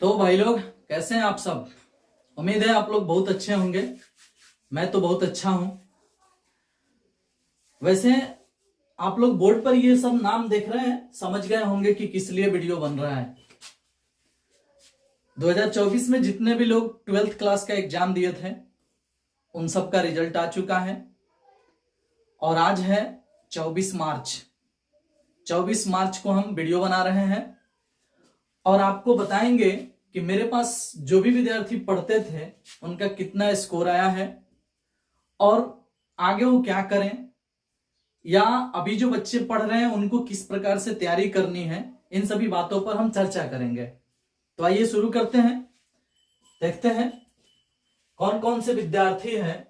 तो भाई लोग कैसे हैं आप सब। उम्मीद है आप लोग बहुत अच्छे होंगे। मैं तो बहुत अच्छा हूं। वैसे आप लोग बोर्ड पर ये सब नाम देख रहे हैं, समझ गए होंगे कि किस लिए वीडियो बन रहा है। 2024 में जितने भी लोग 12th क्लास का एग्जाम दिए थे उन सब का रिजल्ट आ चुका है और आज है 24 मार्च। 24 मार्च को हम वीडियो बना रहे हैं और आपको बताएंगे कि मेरे पास जो भी विद्यार्थी पढ़ते थे उनका कितना स्कोर आया है और आगे वो क्या करें, या अभी जो बच्चे पढ़ रहे हैं उनको किस प्रकार से तैयारी करनी है। इन सभी बातों पर हम चर्चा करेंगे। तो आइए शुरू करते हैं। देखते हैं कौन कौन से विद्यार्थी हैं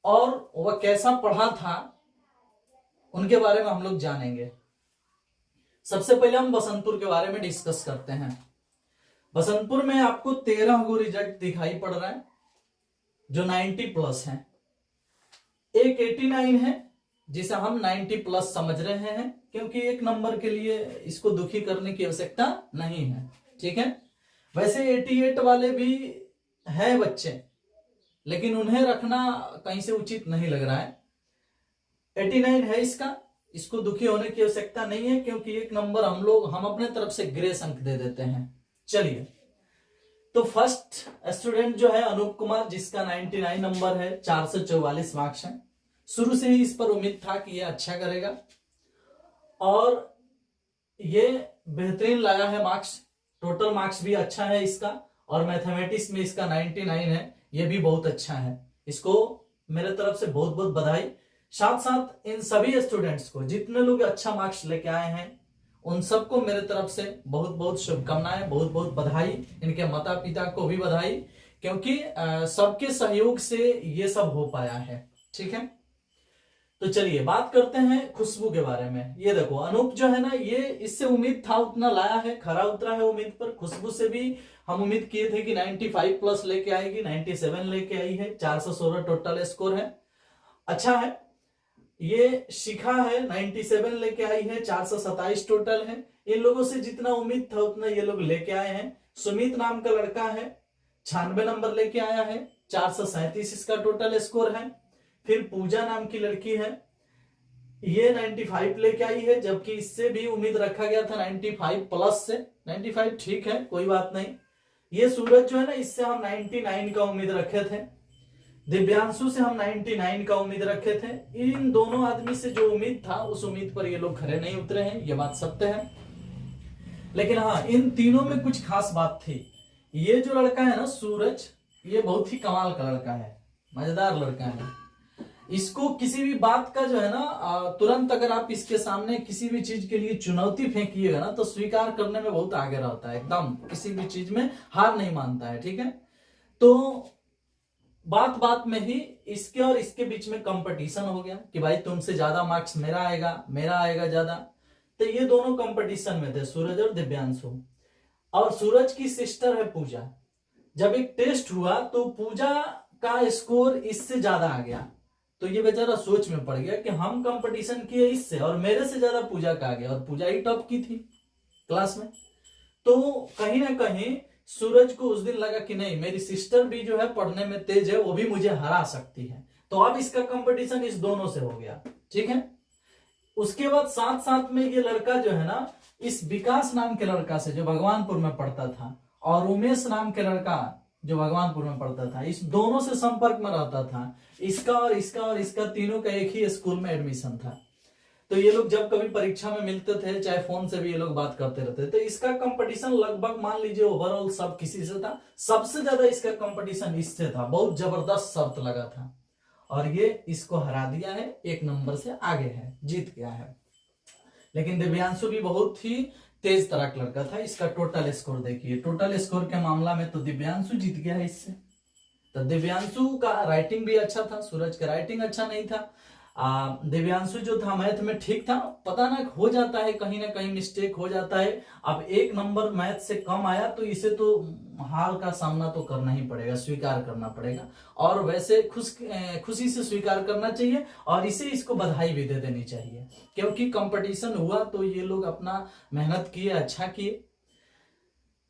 और वह कैसा पढ़ा था, उनके बारे में हम लोग जानेंगे। सबसे पहले हम बसंतपुर के बारे में डिस्कस करते हैं। बसंतपुर में आपको 13 गो रिजल्ट दिखाई पड़ रहा है जो 90 प्लस है। एक 89 है जिसे हम 90 प्लस समझ रहे हैं क्योंकि एक नंबर के लिए इसको दुखी करने की आवश्यकता नहीं है। ठीक है, वैसे 88 वाले भी हैं बच्चे, लेकिन उन्हें रखना कहीं से उचित नहीं लग रहा है। 89 है इसको दुखी होने की आवश्यकता नहीं है क्योंकि एक नंबर हम अपने तरफ से ग्रेस अंक दे देते हैं। चलिए, तो फर्स्ट स्टूडेंट जो है अनूप कुमार, जिसका 99 नंबर है, 444 मार्क्स है। शुरू से ही इस पर उम्मीद था कि ये अच्छा करेगा और ये बेहतरीन लाया है मार्क्स। टोटल मार्क्स भी अच्छा है इसका और मैथमेटिक्स में इसका 99 है, ये भी बहुत अच्छा है। इसको मेरे तरफ से बहुत बहुत बधाई। साथ साथ इन सभी स्टूडेंट्स को, जितने लोग अच्छा मार्क्स लेके आए हैं, उन सबको मेरे तरफ से बहुत बहुत शुभकामनाएं, बहुत बहुत बधाई। इनके माता पिता को भी बधाई क्योंकि सबके सहयोग से ये सब हो पाया है। ठीक है, तो चलिए बात करते हैं खुशबू के बारे में। ये देखो अनूप जो है ना, ये इससे उम्मीद था उतना लाया है, खरा उतरा है उम्मीद पर। खुशबू से भी हम उम्मीद किए थे कि 95 प्लस लेके आएगी, 97 लेके आई है, 416 टोटल स्कोर है, अच्छा है। ये शिखा है 97 लेके आई है, 427 टोटल है। इन लोगों से जितना उम्मीद था उतना ये लोग लेके आए हैं। सुमित नाम का लड़का है, 96 नंबर लेके आया है, 437 इसका टोटल स्कोर है। फिर पूजा नाम की लड़की है, ये 95 लेके आई है, जबकि इससे भी उम्मीद रखा गया था 95 प्लस से। 95 ठीक है, कोई बात नहीं। ये सूरज जो है ना, इससे हम 99 का उम्मीद रखे थे। दिव्यांशु से हम 99 का उम्मीद रखे थे। इन दोनों आदमी से जो उम्मीद था उस उम्मीद पर ये लोग खरे नहीं उतरे हैं, ये बात सत्य है। लेकिन हाँ, इन तीनों में कुछ खास बात थी। ये जो लड़का है ना सूरज, ये बहुत ही कमाल का लड़का है, मजेदार लड़का है। इसको किसी भी बात का जो है ना, तुरंत अगर आप इसके सामने किसी भी चीज के लिए चुनौती फेंकिएगा ना तो स्वीकार करने में बहुत आगे रहता है, एकदम किसी भी चीज में हार नहीं मानता है। ठीक है, तो बात बात में ही इसके और इसके बीच में कंपटीशन हो गया कि भाई तुमसे ज्यादा मार्क्स मेरा आएगा ज्यादा। तो ये दोनों कंपटीशन में थे, सूरज और दिव्यांशु। और सूरज की सिस्टर है पूजा। जब एक टेस्ट हुआ तो पूजा का स्कोर इससे ज्यादा आ गया, तो ये बेचारा सोच में पड़ गया कि हम कंपटीशन किए इससे और मेरे से ज्यादा पूजा का आ गया, और पूजा ही टॉप की थी क्लास में। तो कहीं ना कहीं सूरज को उस दिन लगा कि नहीं, मेरी सिस्टर भी जो है पढ़ने में तेज है, वो भी मुझे हरा सकती है। तो अब इसका कंपटीशन इस दोनों से हो गया। ठीक है, उसके बाद साथ साथ में ये लड़का जो है ना, इस विकास नाम के लड़का से जो भगवानपुर में पढ़ता था, और उमेश नाम के लड़का जो भगवानपुर में पढ़ता था, इस दोनों से संपर्क में रहता था। इसका और इसका तीनों का एक ही स्कूल में एडमिशन था। तो ये लोग जब कभी परीक्षा में मिलते थे, चाहे फोन से भी ये लोग बात करते रहते। तो इसका कंपटीशन लगभग मान लीजिए ओवरऑल सब किसी से था, सबसे ज्यादा इसका कंपटीशन इससे था। बहुत जबरदस्त शर्त लगा था और ये इसको हरा दिया है, एक नंबर से आगे है, जीत गया है। लेकिन दिव्यांशु भी बहुत ही तेज तराक लड़का था। इसका टोटल स्कोर देखिए, टोटल स्कोर के मामला में तो दिव्यांशु जीत गया है इससे। तो दिव्यांशु का राइटिंग भी अच्छा था, सूरज का राइटिंग अच्छा नहीं था। दिव्यांशु जो था मैथ में ठीक था, पता ना हो जाता है, कहीं ना कहीं मिस्टेक हो जाता है। अब एक नंबर मैथ से कम आया तो इसे तो हार का सामना तो करना ही पड़ेगा, स्वीकार करना पड़ेगा। और वैसे खुशी से स्वीकार करना चाहिए और इसको बधाई भी दे देनी चाहिए, क्योंकि कंपटीशन हुआ तो ये लोग अपना मेहनत किए, अच्छा किए।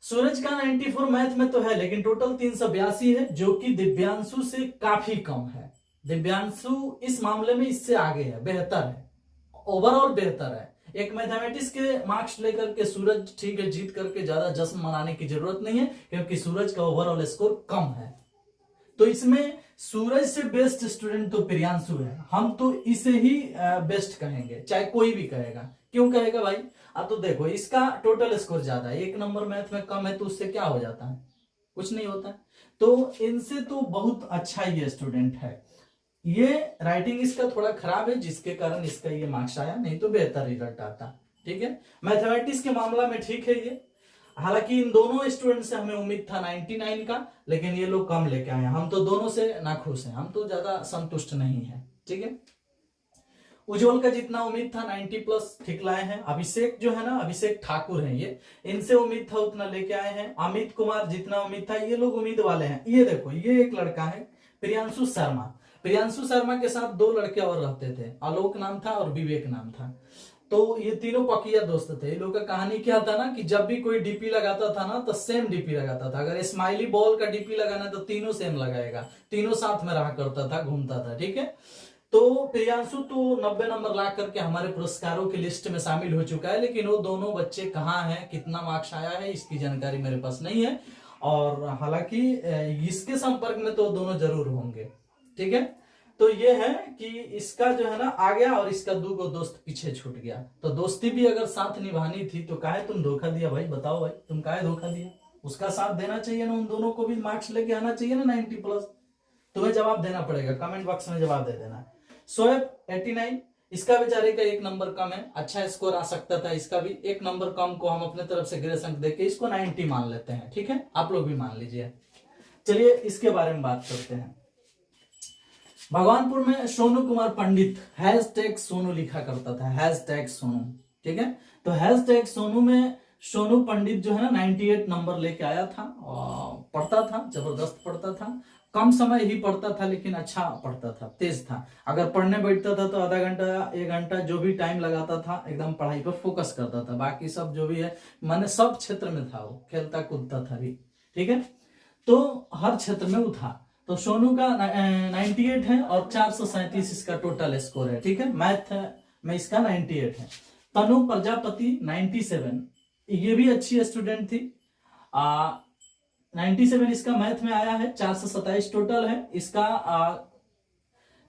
सूरज का 94 मैथ में तो है, लेकिन टोटल 382 है, जो कि दिव्यांशु से काफी कम है। दिव्यांशु इस मामले में इससे आगे है, बेहतर है, ओवरऑल बेहतर है। एक मैथमेटिक्स के मार्क्स लेकर के सूरज ठीक है जीत करके ज्यादा जश्न मनाने की जरूरत नहीं है, क्योंकि सूरज का ओवरऑल स्कोर कम है। तो इसमें सूरज से बेस्ट स्टूडेंट तो प्रियांशु है, हम तो इसे ही बेस्ट कहेंगे, चाहे कोई भी कहेगा। क्यों कहेगा भाई? अब तो देखो इसका टोटल स्कोर ज्यादा है, 1 नंबर मैथ में कम है, तो उससे क्या हो जाता है? कुछ नहीं होता है। तो इनसे तो बहुत अच्छा ये स्टूडेंट है। ये राइटिंग इसका थोड़ा खराब है, जिसके कारण इसका ये मार्क्स आया, नहीं तो बेहतर रिजल्ट आता। ठीक है, मैथमेटिक्स के मामला में ठीक है ये। हालांकि इन दोनों स्टूडेंट से हमें उम्मीद था 99 का, लेकिन ये लोग कम लेके आए। हम तो दोनों से नाखुश हैं, हम तो ज्यादा संतुष्ट नहीं है। ठीक है, उज्जवल का जितना उम्मीद था 90 प्लस ठीक लाए हैं। अभिषेक जो है ना, अभिषेक ठाकुर है ये, इनसे उम्मीद था उतना लेके आए हैं। अमित कुमार जितना उम्मीद था, ये लोग उम्मीद वाले हैं। ये देखो, ये एक लड़का है प्रियांशु शर्मा। प्रियांशु शर्मा के साथ 2 लड़के और रहते थे, आलोक नाम था और विवेक नाम था। तो ये तीनों पकिया दोस्त थे। ये लोग का कहानी क्या था ना, कि जब भी कोई डीपी लगाता था ना, तो सेम डीपी लगाता था। अगर स्माइली बॉल का डीपी लगाना तो तीनों सेम लगाएगा, तीनों साथ में रहा करता था, घूमता था। ठीक है, तो प्रियांशु तो 90 नंबर ला करके हमारे पुरस्कारों की लिस्ट में शामिल हो चुका है, लेकिन वो दोनों बच्चे कहाँ हैं, कितना मार्क्स आया है, इसकी जानकारी मेरे पास नहीं है। और हालांकि इसके संपर्क में तो दोनों जरूर होंगे। ठीक है, तो ये है कि इसका जो है ना आ गया, और इसका 2 दोस्त पीछे छूट गया। तो दोस्ती भी अगर साथ निभानी थी तो काहे तुम धोखा दिया भाई? बताओ भाई, तुम काहे धोखा दिया? उसका साथ देना चाहिए ना, उन दोनों को भी मार्क्स लेके आना चाहिए ना 90 प्लस। तुम्हें जवाब देना पड़ेगा, कमेंट बॉक्स में जवाब दे देना। शोएब 89, इसका बेचारे का 1 नंबर कम है, अच्छा स्कोर आ सकता था इसका भी। 1 नंबर कम को हम अपने तरफ से ग्रेस अंक देके इसको 90 मान लेते हैं। ठीक है, आप लोग भी मान लीजिए। चलिए इसके बारे में बात करते हैं। भगवानपुर में सोनू कुमार पंडित हैशटैग सोनू लिखा करता था, हैशटैग सोनू। ठीक है, तो हैशटैग सोनू में सोनू पंडित जो है ना 98 नंबर लेके आया था। पढ़ता था, जबरदस्त पढ़ता था, कम समय ही पढ़ता था, लेकिन अच्छा पढ़ता था, तेज था। अगर पढ़ने बैठता था तो आधा घंटा 1 घंटा जो भी टाइम लगाता था, एकदम पढ़ाई पर फोकस करता था। बाकी सब जो भी है, माने सब क्षेत्र में था, वो खेलता कूदता था भी। ठीक है, तो हर क्षेत्र में वो था। तो सोनू का 98 है और 437 इसका टोटल स्कोर है। ठीक है, मैथ में इसका 98 है। तनु प्रजापति 97, ये भी अच्छी स्टूडेंट थी। 97 इसका मैथ में आया है, 427 टोटल है इसका।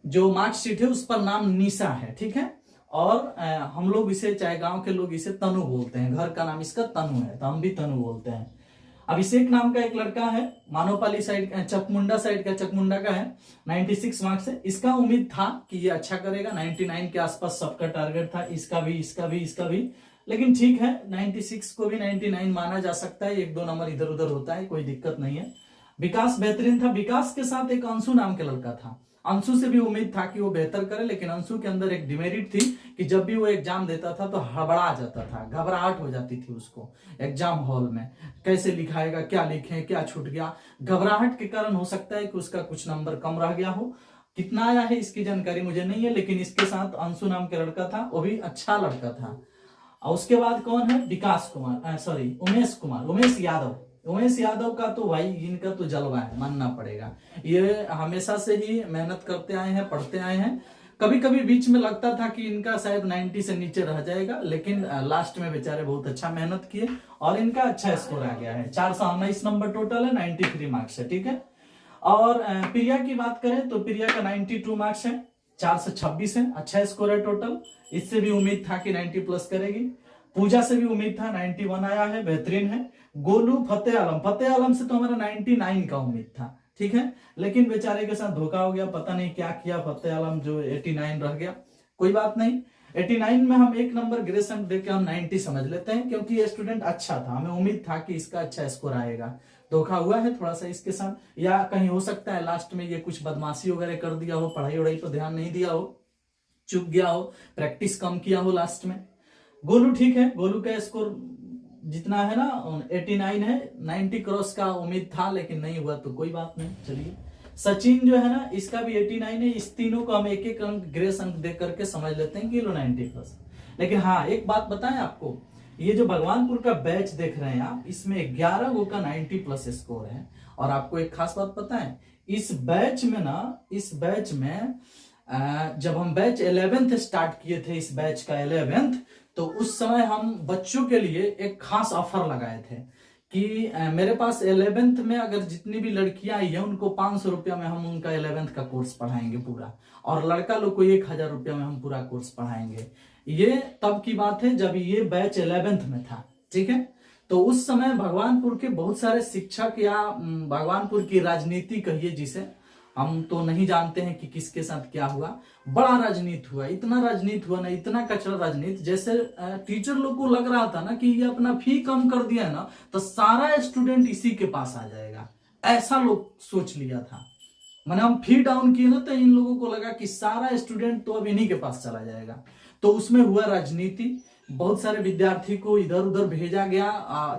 जो मार्कशीट है उस पर नाम निशा है। ठीक है, और हम लोग इसे, चाहे गांव के लोग इसे तनु बोलते हैं, घर का नाम इसका तनु है, तो हम भी तनु बोलते हैं। अभिषेक नाम का एक लड़का है, मानोपाली साइड, चकमुंडा साइड का, चकमुंडा का है, 96 मार्क्स है। इसका उम्मीद था कि ये अच्छा करेगा, 99 के आसपास सबका टारगेट था, इसका भी, इसका भी, इसका भी। लेकिन ठीक है, 96 को भी 99 माना जा सकता है, 1-2 नंबर इधर उधर होता है, कोई दिक्कत नहीं है। विकास बेहतरीन था। विकास के साथ एक अंशु नाम का लड़का था, अंशु से भी उम्मीद था कि वो बेहतर करे, लेकिन अंशु के अंदर एक डिमेरिट थी कि जब भी वो एग्जाम देता था तो हड़बड़ा जाता था, घबराहट हो जाती थी उसको एग्जाम हॉल में, कैसे लिखाएगा, क्या लिखे, क्या छूट गया। घबराहट के कारण हो सकता है कि उसका कुछ नंबर कम रह गया हो। कितना आया है इसकी जानकारी मुझे नहीं है, लेकिन इसके साथ अंशु नाम का लड़का था, वो भी अच्छा लड़का था। और उसके बाद कौन है? विकास कुमार, सॉरी उमेश कुमार, उमेश यादव। उमेश यादव का तो भाई इनका तो जलवा है, मानना पड़ेगा। ये हमेशा से ही मेहनत करते आए हैं, पढ़ते आए हैं। कभी कभी बीच में लगता था कि इनका शायद 90 से नीचे रह जाएगा, लेकिन लास्ट में बेचारे बहुत अच्छा मेहनत किए और इनका अच्छा स्कोर आ गया है। 419 नंबर टोटल है, 93 मार्क्स है। ठीक है, और प्रिया की बात करें तो प्रिया का 92 मार्क्स है, 426 है, अच्छा स्कोर है टोटल। इससे भी उम्मीद था कि 90 प्लस करेगी। पूजा से भी उम्मीद था, 91 आया है, बेहतरीन है। गोलू फतेह आलम से तो हमारा 99 का उम्मीद था। ठीक है, लेकिन बेचारे के साथ धोखा हो गया, पता नहीं क्या किया फतेह आलम, जो 89 रह गया। कोई बात नहीं, 89 में हम 1 नंबर ग्रेस अंक देके हम 90 समझ लेते हैं, क्योंकि ये स्टूडेंट अच्छा था, हमें उम्मीद था कि इसका अच्छा स्कोर आएगा। धोखा हुआ है थोड़ा सा इसके साथ, या कहीं हो सकता है लास्ट में ये कुछ बदमाशी वगैरह कर दिया हो, पढ़ाई वढ़ाई पर ध्यान नहीं दिया हो, चुप गया हो, प्रैक्टिस कम किया हो लास्ट में। गोलू ठीक है, गोलू का स्कोर जितना है ना 89 है, 90 क्रॉस का उम्मीद था लेकिन नहीं हुआ, तो कोई बात नहीं। चलिए सचिन जो है ना, इसका भी 89 है। इस तीनों को हम 1-1 अंक ग्रेस अंक दे करके समझ लेते हैं कि 90 प्लस। लेकिन हाँ, एक बात बताएं आपको ये जो भगवानपुर का बैच देख रहे हैं आप, इसमें 11 गो का 90 प्लस स्कोर है। और आपको एक खास बात पता है, इस बैच में जब हम बैच 11th स्टार्ट किए थे, इस बैच का 11th, तो उस समय हम बच्चों के लिए एक खास ऑफर लगाए थे कि मेरे पास 11th में अगर जितनी भी लड़कियां आई है उनको 500 रुपया में हम उनका 11th का कोर्स पढ़ाएंगे पूरा, और लड़का लोग को 1000 रुपया में हम पूरा कोर्स पढ़ाएंगे। ये तब की बात है जब ये बैच 11th में था, ठीक है। तो उस समय भगवानपुर के बहुत सारे शिक्षक, या भगवानपुर की राजनीति कहिए जिसे, हम तो नहीं जानते हैं कि किसके साथ क्या हुआ, बड़ा राजनीति हुआ, इतना राजनीति हुआ ना, इतना कचरा राजनीति, जैसे टीचर लोग को लग रहा था ना कि ये अपना फी कम कर दिया ना तो सारा स्टूडेंट इसी के पास आ जाएगा, ऐसा लोग सोच लिया था। मैंने हम फी डाउन किए ना तो इन लोगों को लगा कि सारा स्टूडेंट तो अब इन्हीं के पास चला जाएगा। तो उसमें हुआ राजनीति, बहुत सारे विद्यार्थी को इधर उधर भेजा गया,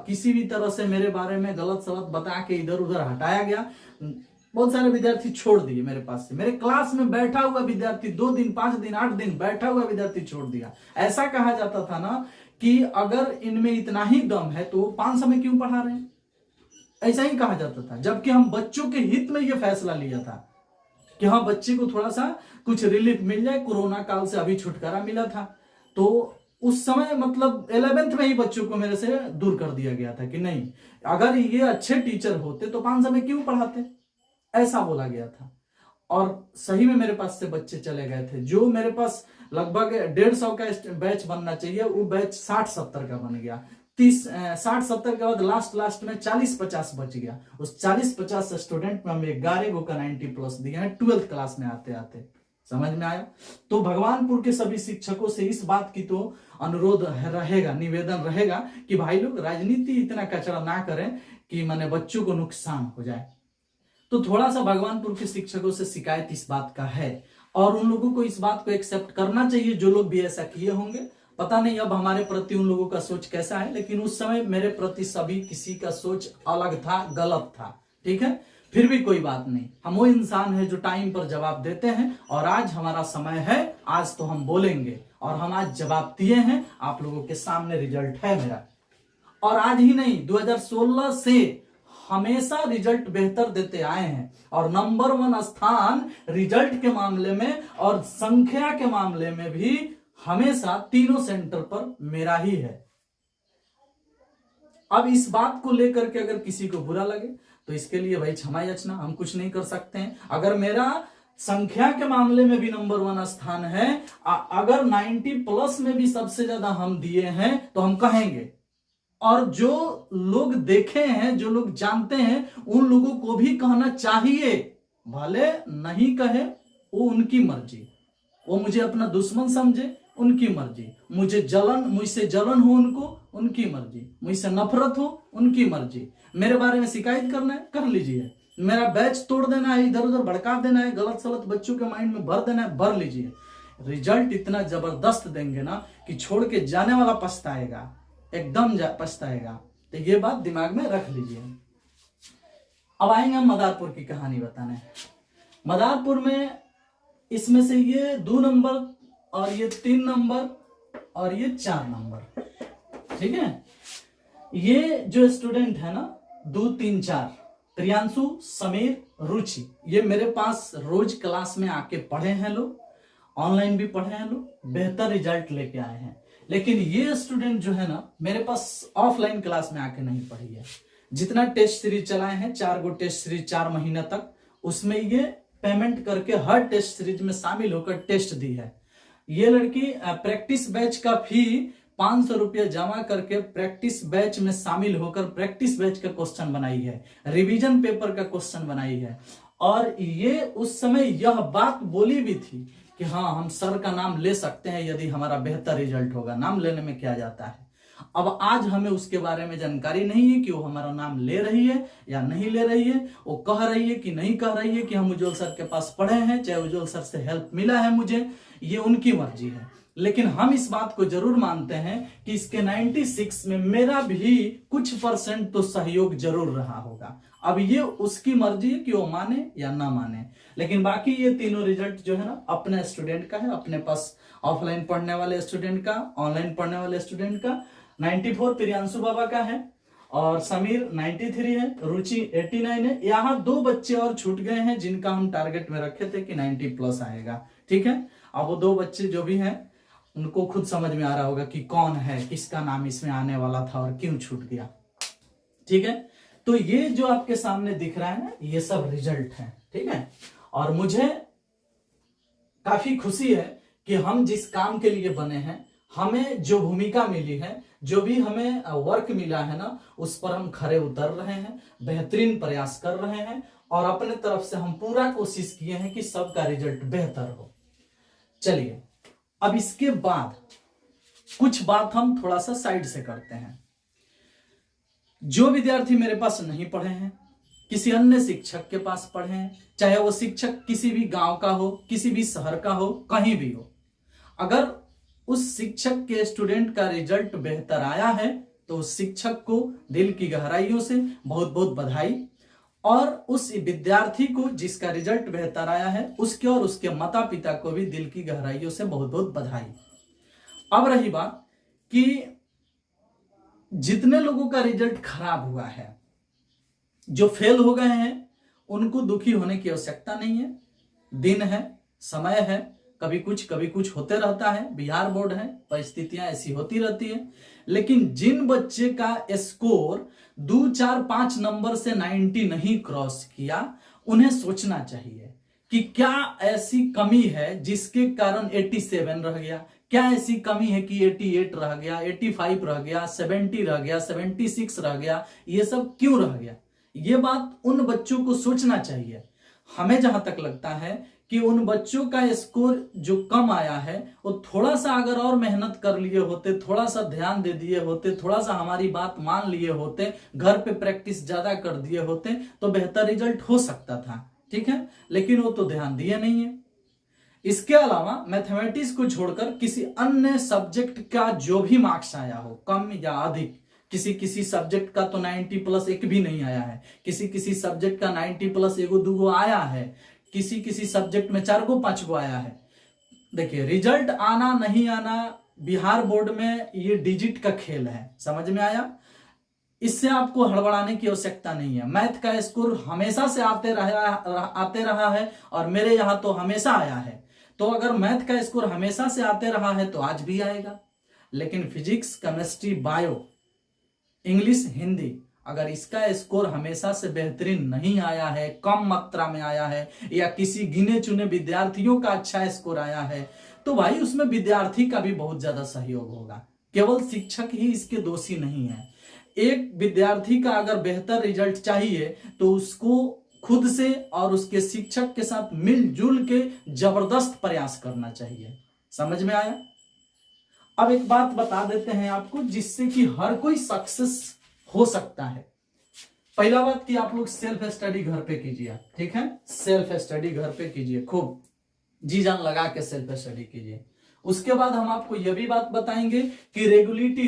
किसी भी तरह से मेरे बारे में गलत सलत बता के इधर उधर हटाया गया। बहुत सारे विद्यार्थी छोड़ दिए मेरे पास से, मेरे क्लास में बैठा हुआ विद्यार्थी 2 दिन 5 दिन 8 दिन बैठा हुआ विद्यार्थी छोड़ दिया। ऐसा कहा जाता था ना कि अगर इनमें इतना ही दम है तो 500 में क्यों पढ़ा रहे हैं, ऐसा ही कहा जाता था। जबकि हम बच्चों के हित में यह फैसला लिया था कि हाँ बच्चे को थोड़ा सा कुछ रिलीफ मिल जाए, कोरोना काल से अभी छुटकारा मिला था। तो उस समय मतलब 11th में ही बच्चों को मेरे से दूर कर दिया गया था कि नहीं, अगर ये अच्छे टीचर होते तो 500 में क्यों पढ़ाते, ऐसा बोला गया था। और सही में मेरे पास से बच्चे चले गए थे। जो मेरे पास लगभग 150 का बैच बनना चाहिए वो बैच 60-70 का बन गया। 60-70 के बाद लास्ट में 40-50 बच गया। उस 40-50 स्टूडेंट में हम 11 गो का 90 प्लस दिए हैं 12th क्लास में आते आते। समझ में आया? तो भगवानपुर के सभी शिक्षकों से इस बात की तो अनुरोध रहेगा, निवेदन रहेगा कि भाई लोग राजनीति इतना कचरा ना करें कि माने बच्चों को नुकसान हो जाए। तो थोड़ा सा भगवानपुर के शिक्षकों से शिकायत इस बात का है, और उन लोगों को इस बात को एक्सेप्ट करना चाहिए जो लोग भी ऐसा किए होंगे। पता नहीं अब हमारे प्रति उन लोगों का सोच कैसा है, लेकिन उस समय मेरे प्रति सभी किसी का सोच अलग था, गलत था, ठीक है। फिर भी कोई बात नहीं, हम वो इंसान है जो टाइम पर जवाब देते हैं, और आज हमारा समय है, आज तो हम बोलेंगे, और हम आज जवाब दिए हैं। आप लोगों के सामने रिजल्ट है मेरा, और आज ही नहीं 2016 से हमेशा रिजल्ट बेहतर देते आए हैं, और नंबर 1 स्थान रिजल्ट के मामले में और संख्या के मामले में भी हमेशा तीनों सेंटर पर मेरा ही है। अब इस बात को लेकर के अगर किसी को बुरा लगे तो इसके लिए भाई क्षमा याचना, हम कुछ नहीं कर सकते हैं। अगर मेरा संख्या के मामले में भी नंबर 1 स्थान है, अगर 90 प्लस में भी सबसे ज्यादा हम दिए हैं तो हम कहेंगे, और जो लोग देखे हैं, जो लोग जानते हैं, उन लोगों को भी कहना चाहिए। भले नहीं कहे वो उनकी मर्जी, वो मुझे अपना दुश्मन समझे उनकी मर्जी, मुझसे जलन हो उनको उनकी मर्जी, मुझसे नफरत हो उनकी मर्जी। मेरे बारे में शिकायत करना है कर लीजिए, मेरा बैच तोड़ देना है, इधर उधर भड़का देना है, गलत सलत बच्चों के माइंड में भर देना है, भर लीजिए। रिजल्ट इतना जबरदस्त देंगे ना कि छोड़ के जाने वाला पछताएगा, एकदम पछताएगा। तो ये बात दिमाग में रख लीजिए। अब आएंगे हम मदारपुर की कहानी बताने। मदारपुर में इसमें से ये 2 नंबर और ये 3 नंबर और ये 4 नंबर, ठीक है। ये जो स्टूडेंट है ना 2 3 4, प्रियांशु, समीर, रुचि, ये मेरे पास रोज क्लास में आके पढ़े हैं लोग, ऑनलाइन भी पढ़े हैं लोग, बेहतर रिजल्ट लेके आए हैं। लेकिन ये स्टूडेंट जो है ना मेरे पास ऑफलाइन क्लास में आके नहीं पढ़ी है। जितना टेस्ट सीरीज चलाए हैं, 4 गो टेस्ट सीरीज 4 महीने तक, उसमें ये पेमेंट करके हर टेस्ट सीरीज में शामिल होकर टेस्ट दी है। ये लड़की प्रैक्टिस बैच का फी 500 रुपया जमा करके प्रैक्टिस बैच में शामिल होकर प्रैक्टिस बैच का क्वेश्चन बनाई है, रिवीजन पेपर का क्वेश्चन बनाई है। और ये उस समय यह बात बोली भी थी कि हाँ हम सर का नाम ले सकते हैं यदि हमारा बेहतर रिजल्ट होगा, नाम लेने में क्या जाता है। अब आज हमें उसके बारे में जानकारी नहीं है कि वो हमारा नाम ले रही है या नहीं ले रही है, वो कह रही है कि नहीं कह रही है कि हम उज्जवल सर के पास पढ़े हैं, चाहे उज्जवल सर से हेल्प मिला है मुझे, ये उनकी मर्जी है। लेकिन हम इस बात को जरूर मानते हैं कि इसके 96 में मेरा भी कुछ % तो सहयोग जरूर रहा होगा। अब ये उसकी मर्जी है कि वो माने या ना माने, लेकिन बाकी ये तीनों रिजल्ट जो है ना अपने स्टूडेंट का है, अपने पास ऑफलाइन पढ़ने वाले स्टूडेंट का, ऑनलाइन पढ़ने वाले स्टूडेंट का, 94 प्रियांशु बाबा का है और समीर 93 है, रुचि 89 है। यहाँ 2 बच्चे और छूट गए हैं जिनका हम टारगेट में रखे थे कि 90 प्लस आएगा। ठीक है, अब वो 2 बच्चे जो भी हैं उनको खुद समझ में आ रहा होगा कि कौन है, किसका नाम इसमें आने वाला था और क्यों छूट गया। ठीक है, तो ये जो आपके सामने दिख रहा है ना, ये सब रिजल्ट है। ठीक है, और मुझे काफी खुशी है कि हम जिस काम के लिए बने हैं, हमें जो भूमिका मिली है, जो भी हमें वर्क मिला है ना, उस पर हम खरे उतर रहे हैं, बेहतरीन प्रयास कर रहे हैं और अपने तरफ से हम पूरा कोशिश किए हैं कि सबका रिजल्ट बेहतर हो। चलिए, अब इसके बाद कुछ बात हम थोड़ा सा साइड से करते हैं। जो विद्यार्थी मेरे पास नहीं पढ़े हैं, किसी अन्य शिक्षक के पास पढ़े हैं, चाहे वो शिक्षक किसी भी गांव का हो, किसी भी शहर का हो, कहीं भी हो, अगर उस शिक्षक के स्टूडेंट का रिजल्ट बेहतर आया है तो उस शिक्षक को दिल की गहराइयों से बहुत बहुत बधाई, और उस विद्यार्थी को जिसका रिजल्ट बेहतर आया है उसके और उसके माता पिता को भी दिल की गहराइयों से बहुत बहुत बधाई। अब रही बात कि जितने लोगों का रिजल्ट खराब हुआ है, जो फेल हो गए हैं, उनको दुखी होने की आवश्यकता नहीं है। दिन है, समय है, कभी कुछ होते रहता है, बिहार बोर्ड है, परिस्थितियां ऐसी होती रहती है। लेकिन जिन बच्चे का स्कोर 2, 4, 5 नंबर से 90 नहीं क्रॉस किया, उन्हें सोचना चाहिए कि क्या ऐसी कमी है जिसके कारण 87 रह गया, क्या ऐसी कमी है कि 88 रह गया, 85 रह गया, 70 रह गया, 76 रह गया, ये सब क्यों रह गया। ये बात उन बच्चों को सोचना चाहिए। हमें जहां तक लगता है कि उन बच्चों का स्कोर जो कम आया है, वो थोड़ा सा अगर और मेहनत कर लिए होते, थोड़ा सा ध्यान दे दिए होते, थोड़ा सा हमारी बात मान लिए होते, घर पे प्रैक्टिस ज्यादा कर दिए होते, तो बेहतर रिजल्ट हो सकता था। ठीक है, लेकिन वो तो ध्यान दिए नहीं है। इसके अलावा मैथमेटिक्स को छोड़कर किसी अन्य सब्जेक्ट का जो भी मार्क्स आया हो, कम या अधिक, किसी सब्जेक्ट का तो 90 प्लस एक भी नहीं आया है, किसी सब्जेक्ट का 90 प्लस 1 2 आया है, किसी सब्जेक्ट में 4 5 आया है। देखिए, रिजल्ट आना नहीं आना बिहार बोर्ड में ये डिजिट का खेल है, समझ में आया। इससे आपको हड़बड़ाने की आवश्यकता नहीं है। मैथ का स्कोर हमेशा से आते रहा है और मेरे यहां तो हमेशा आया है। तो अगर मैथ का स्कोर हमेशा से आते रहा है तो आज भी आएगा। लेकिन physics, chemistry, bio, English, Hindi, अगर इसका स्कोर हमेशा से बेहतरीन नहीं आया है, कम मात्रा में आया है, या किसी गिने चुने विद्यार्थियों का अच्छा स्कोर आया है, तो भाई उसमें विद्यार्थी का भी बहुत ज्यादा सहयोग होगा। केवल शिक्षक ही इसके दोषी नहीं है। एक विद्यार्थी का अगर बेहतर रिजल्ट चाहिए तो उसको खुद से और उसके शिक्षक के साथ मिलजुल के जबरदस्त प्रयास करना चाहिए। समझ में आया। अब एक बात बता देते हैं आपको जिससे कि हर कोई सक्सेस हो सकता है। पहला बात कि आप लोग सेल्फ स्टडी घर पे कीजिए। ठीक है, सेल्फ स्टडी घर पे कीजिए, खूब जी जान लगा के सेल्फ स्टडी कीजिए। उसके बाद हम आपको यह भी बात बताएंगे कि रेगुलिटी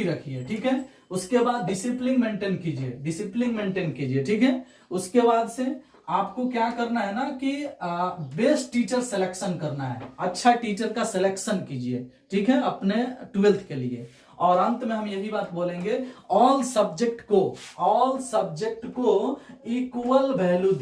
रखिए। ठीक है, उसके बाद डिसिप्लिन मेंटेन कीजिए। ठीक है, उसके बाद से आपको क्या करना है ना कि बेस्ट टीचर सिलेक्शन करना है, अच्छा टीचर का सिलेक्शन कीजिए। ठीक है, अपने 12th के लिए। और अंत में हम यही बात बोलेंगे, ऑल सब्जेक्ट को इक्वल वैल्यू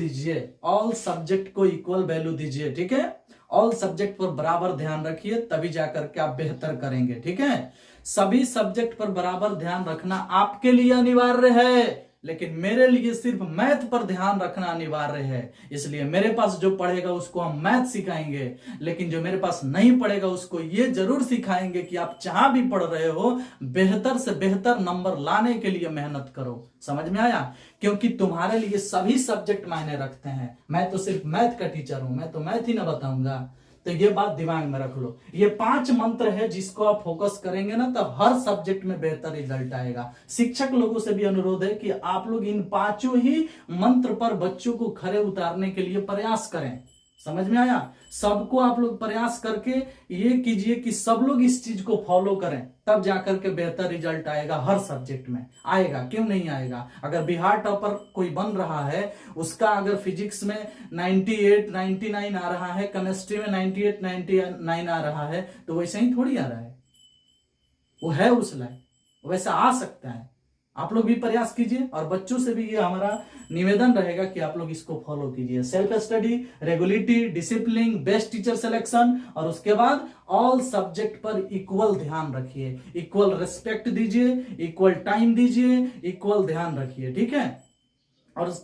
दीजिए। ठीक है, ऑल सब्जेक्ट पर बराबर ध्यान रखिए, तभी जाकर के आप बेहतर करेंगे। ठीक है, सभी सब्जेक्ट पर बराबर ध्यान रखना आपके लिए अनिवार्य है, लेकिन मेरे लिए सिर्फ मैथ पर ध्यान रखना अनिवार्य है। इसलिए मेरे पास जो पढ़ेगा उसको हम मैथ सिखाएंगे, लेकिन जो मेरे पास नहीं पढ़ेगा उसको ये जरूर सिखाएंगे कि आप जहां भी पढ़ रहे हो बेहतर से बेहतर नंबर लाने के लिए मेहनत करो। समझ में आया। क्योंकि तुम्हारे लिए सभी सब्जेक्ट मायने रखते हैं। मैं तो सिर्फ मैथ का टीचर हूं, मैं तो मैथ ही ना बताऊंगा। तो ये बात दिमाग में रख लो। ये 5 मंत्र है जिसको आप फोकस करेंगे ना, तब हर सब्जेक्ट में बेहतर रिजल्ट आएगा। शिक्षक लोगों से भी अनुरोध है कि आप लोग इन 5 ही मंत्र पर बच्चों को खरे उतारने के लिए प्रयास करें। समझ में आया। सबको आप लोग प्रयास करके ये कीजिए कि सब लोग इस चीज को फॉलो करें, तब जाकर के बेहतर रिजल्ट आएगा। हर सब्जेक्ट में आएगा, क्यों नहीं आएगा। अगर बिहार टॉपर कोई बन रहा है, उसका अगर फिजिक्स में 98, 99 आ रहा है, केमिस्ट्री में 98, 99 आ रहा है, तो वैसे ही थोड़ी आ रहा है। वो है उस लायक, वैसा आ सकता है। आप लोग भी प्रयास कीजिए और बच्चों से भी ये हमारा निवेदन रहेगा कि आप लोग इसको फॉलो कीजिए। Self study, regularity, discipline, best teacher selection, और उसके बाद ऑल सब्जेक्ट पर इक्वल ध्यान रखिए, इक्वल रिस्पेक्ट दीजिए, इक्वल टाइम दीजिए, इक्वल ध्यान रखिए, ठीक है। और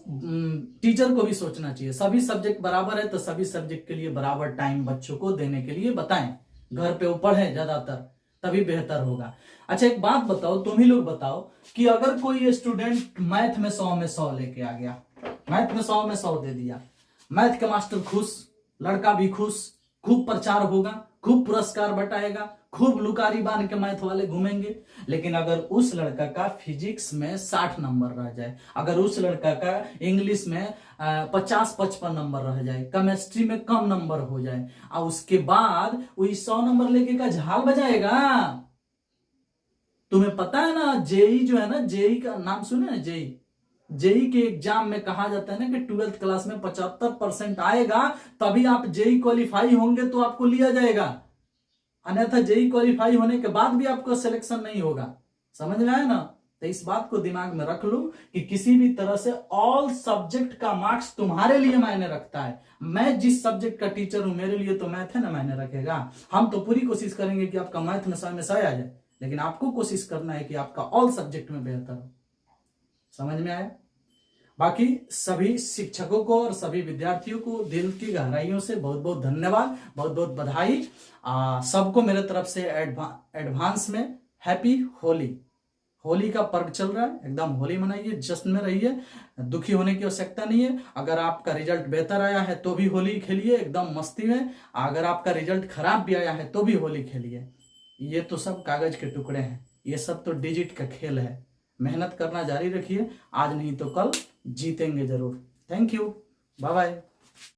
टीचर को भी सोचना चाहिए, सभी सब्जेक्ट बराबर है तो सभी सब्जेक्ट के लिए बराबर टाइम बच्चों को देने के लिए बताएं। घर पे ऊपर है ज्यादातर, तभी बेहतर होगा। अच्छा एक बात बताओ, तुम ही लोग बताओ कि अगर कोई स्टूडेंट मैथ में 100 में 100 लेके आ गया, मैथ में 100 में 100 दे दिया, मैथ के मास्टर खुश, लड़का भी खुश, खूब प्रचार होगा, खूब पुरस्कार बटाएगा, खूब लुकारी बांध के मैथ वाले घूमेंगे। लेकिन अगर उस लड़का का फिजिक्स में 60 नंबर रह जाए, अगर उस लड़का का इंग्लिश में 50-55 नंबर रह जाए, केमिस्ट्री में कम नंबर हो जाए, और उसके बाद वही 100 नंबर लेके का झाल बजाएगा। तुम्हें पता है ना, जेई जो है ना, जेई का नाम सुने ना, जेई, जेई के एग्जाम में कहा जाता है ना कि 12th क्लास में 75% आएगा तभी आप जेई क्वालिफाई होंगे तो आपको लिया जाएगा, अन्यथा जेई क्वालिफाई होने के बाद भी आपको सिलेक्शन नहीं होगा। समझ में आया ना? तो इस बात को दिमाग में रख लो कि किसी भी तरह से ऑल सब्जेक्ट का मार्क्स तुम्हारे लिए मायने रखता है। मैं जिस सब्जेक्ट का टीचर हूं, मेरे लिए तो मैथ है ना मायने रखेगा। हम तो पूरी कोशिश करेंगे कि आपका मैथ में 100 में 100 आ जाए, लेकिन आपको कोशिश करना है कि आपका ऑल सब्जेक्ट में बेहतर हो। समझ में आया? बाकी सभी शिक्षकों को और सभी विद्यार्थियों को दिल की गहराइयों से बहुत बहुत धन्यवाद, बहुत बहुत बधाई। सबको मेरे तरफ से एडवांस में हैप्पी होली। होली का पर्व चल रहा है, एकदम होली मनाइए, जश्न में रहिए, दुखी होने की आवश्यकता नहीं है। अगर आपका रिजल्ट बेहतर आया है तो भी होली खेलिए एकदम मस्ती में, अगर आपका रिजल्ट खराब भी आया है तो भी होली खेलिए। ये तो सब कागज के टुकड़े हैं, ये सब तो डिजिट का खेल है। मेहनत करना जारी रखिए, आज नहीं तो कल जीतेंगे जरूर। Thank you, bye bye.